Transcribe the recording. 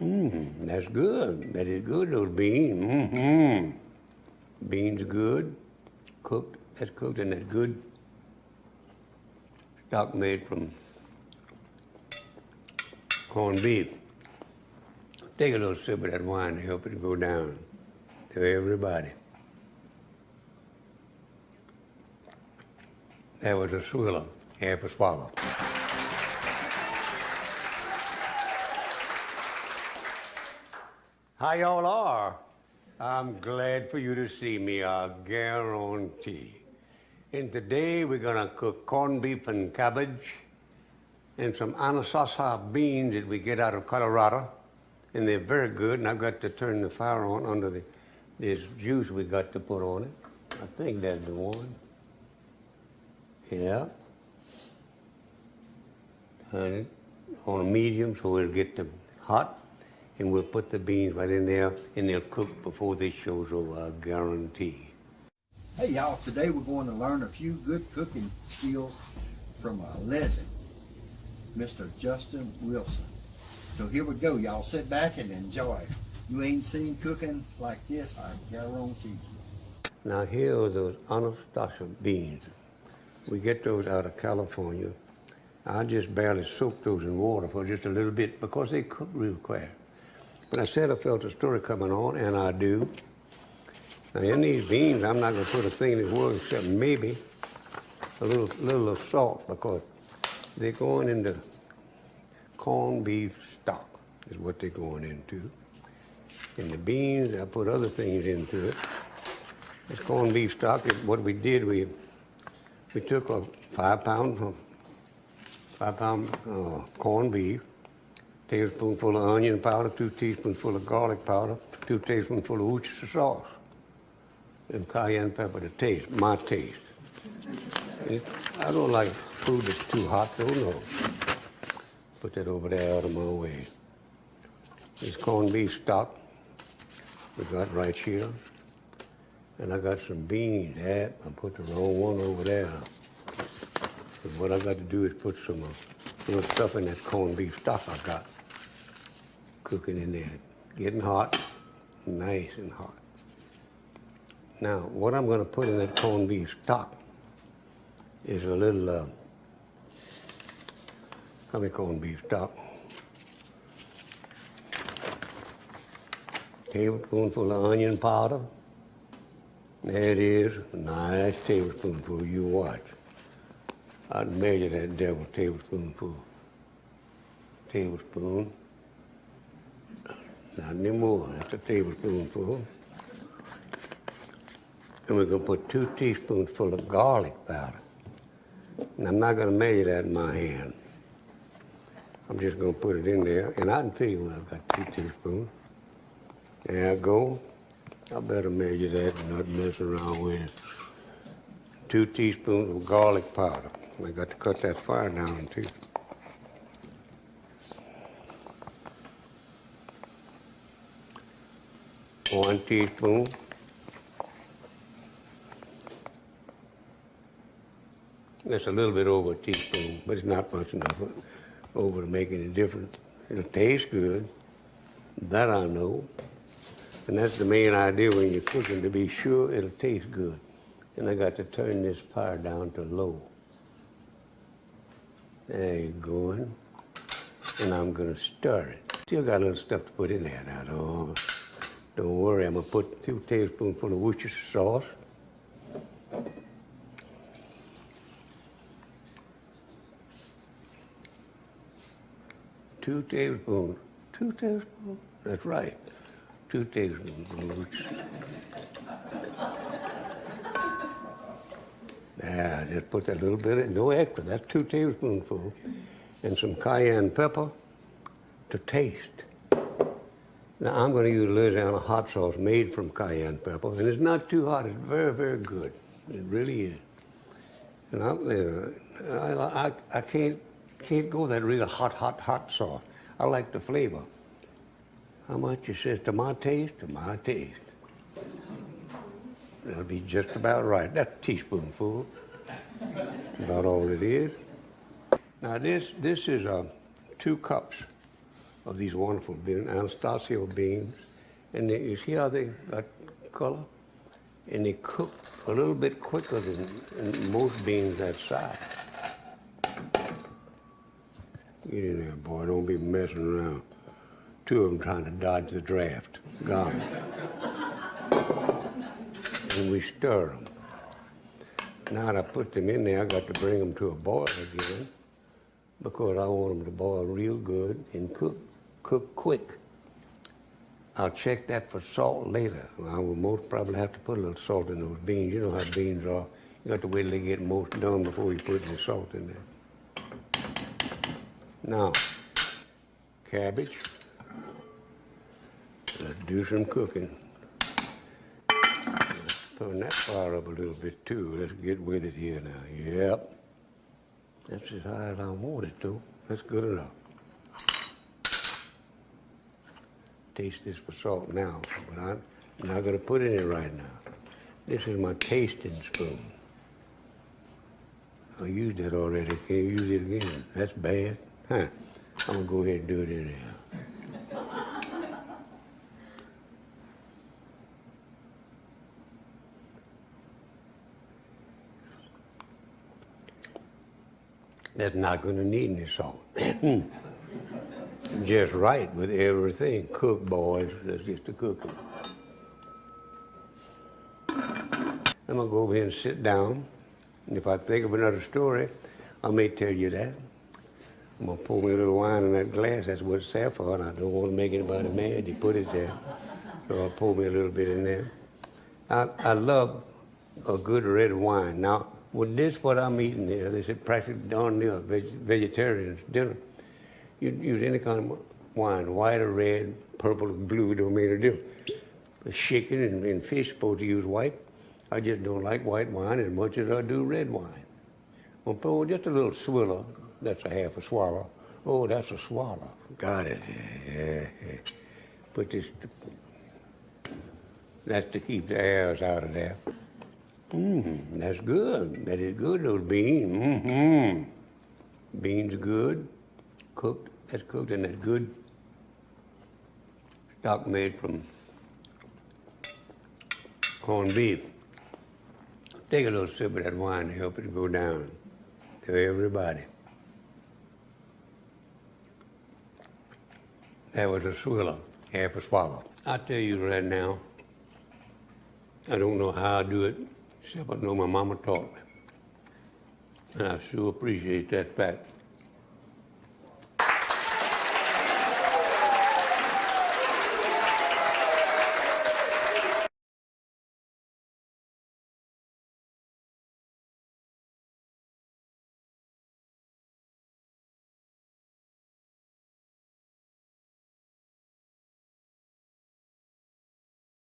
That's good. That is good, those beans. Mm-hmm. Beans good, cooked. That's cooked in that good stock made from corned beef. Take a little sip of that wine to help it go down to everybody. That was a swiller, half a swallow. How y'all are? I'm glad for you to see me, I guarantee. And today we're gonna cook corned beef and cabbage and some Anasazi beans that we get out of Colorado. And they're very good, and I've got to turn the fire on under this juice we got to put on it. I think that's the one. Yeah. Turn it on a medium so it'll get them hot. And we'll put the beans right in there, and they'll cook before this show's over, I guarantee. Hey y'all, today we're going to learn a few good cooking skills from a legend, Mr. Justin Wilson. So here we go, y'all sit back and enjoy. You ain't seen cooking like this, I guarantee you. Now here are those Anastasia beans. We get those out of California. I just barely soak those in water for just a little bit because they cook real quick. But I said I felt a story coming on, and I do. Now in these beans, I'm not gonna put a thing in this world except maybe a little of salt because they're going into corned beef stock is what they're going into. And the beans, I put other things into it. This corned beef stock, what we did, we took a 5 pound corned beef, tablespoonful of onion powder, 2 teaspoonful of garlic powder, 2 tablespoonful of Worcester sauce, and cayenne pepper to taste, my taste. I don't like food that's too hot, though, no. Put that over there out of my way. This corned beef stock we got right here. And I got some beans. I put the wrong one over there. But what I got to do is put some little stuff in that corned beef stock I got cooking in there. Getting hot, nice and hot. Now, what I'm going to put in that corned beef stock is a little, corned beef stock. Tablespoonful of onion powder. There it is, a nice tablespoonful, you watch. I'd measure that devil tablespoonful. Tablespoon. Not anymore, that's a tablespoonful. And we're gonna put 2 teaspoonfuls of garlic powder. And I'm not gonna measure that in my hand. I'm just gonna put it in there, and I can tell you when I've got 2 teaspoons. There I go. I better measure that and not mess around with it. 2 teaspoons of garlic powder. I got to cut that fire down too. One teaspoon. That's a little bit over a teaspoon, but it's not much enough over to make any difference. It'll taste good. That I know. And that's the main idea when you're cooking, to be sure it'll taste good. And I got to turn this fire down to low. There you going. And I'm gonna stir it. Still got a little stuff to put in there now. Don't worry, I'm gonna put 2 tablespoonfuls of Worcester sauce. Two tablespoons. That's right. 2 tablespoons of Worcester. Yeah, just put that little bit in, no extra, that's 2 tablespoonfuls. And some cayenne pepper to taste. Now I'm gonna use Louisiana hot sauce made from cayenne pepper, and it's not too hot, it's very, very good. It really is. And I can't go that real hot sauce. I like the flavor. How much? It says to my taste, to my taste. That'll be just about right. That's a teaspoonful. About all it is. Now this is 2 cups of these wonderful beans, Anastasio beans. And you see how they got color? And they cook a little bit quicker than most beans that size. Get in there, boy. Don't be messing around. Two of them trying to dodge the draft. Got 'em. And we stir them. Now that I put them in there, I got to bring them to a boil again because I want them to boil real good and cook quick. I'll check that for salt later. I will most probably have to put a little salt in those beans. You know how beans are. You got to wait till they get most done before you put the salt in there. Now, cabbage. Let's do some cooking. Let's turn that fire up a little bit too. Let's get with it here now. Yep. That's as high as I want it though. That's good enough. Taste this for salt now, but I'm not going to put it in right now. This is my tasting spoon. I used that already. Can't use it again. That's bad. Huh. I'm going to go ahead and do it in there. That's not going to need any salt. Just right with everything. Cook, boys. That's just the cooking. I'm going to go over here and sit down. And if I think of another story, I may tell you that. I'm going to pour me a little wine in that glass. That's what it's there for, and I don't want to make anybody mad. You put it there. So I'll pour me a little bit in there. I love a good red wine. Now, with this, what I'm eating here, this is practically darn near a vegetarian's dinner. You use any kind of wine, white or red, purple or blue, don't make a difference. The chicken and fish supposed to use white. I just don't like white wine as much as I do red wine. I'll pour just a little swiller. That's a half a swallow. Oh, that's a swallow. Got it. Yeah. Put this. That's to keep the airs out of there. That's good. That is good, those beans. Beans good. Cooked. That's cooked in that good stock made from corned beef. Take a little sip of that wine to help it go down to everybody. That was a swiller, half a swallow. I tell you right now, I don't know how I do it, except I know my mama taught me. And I sure appreciate that fact.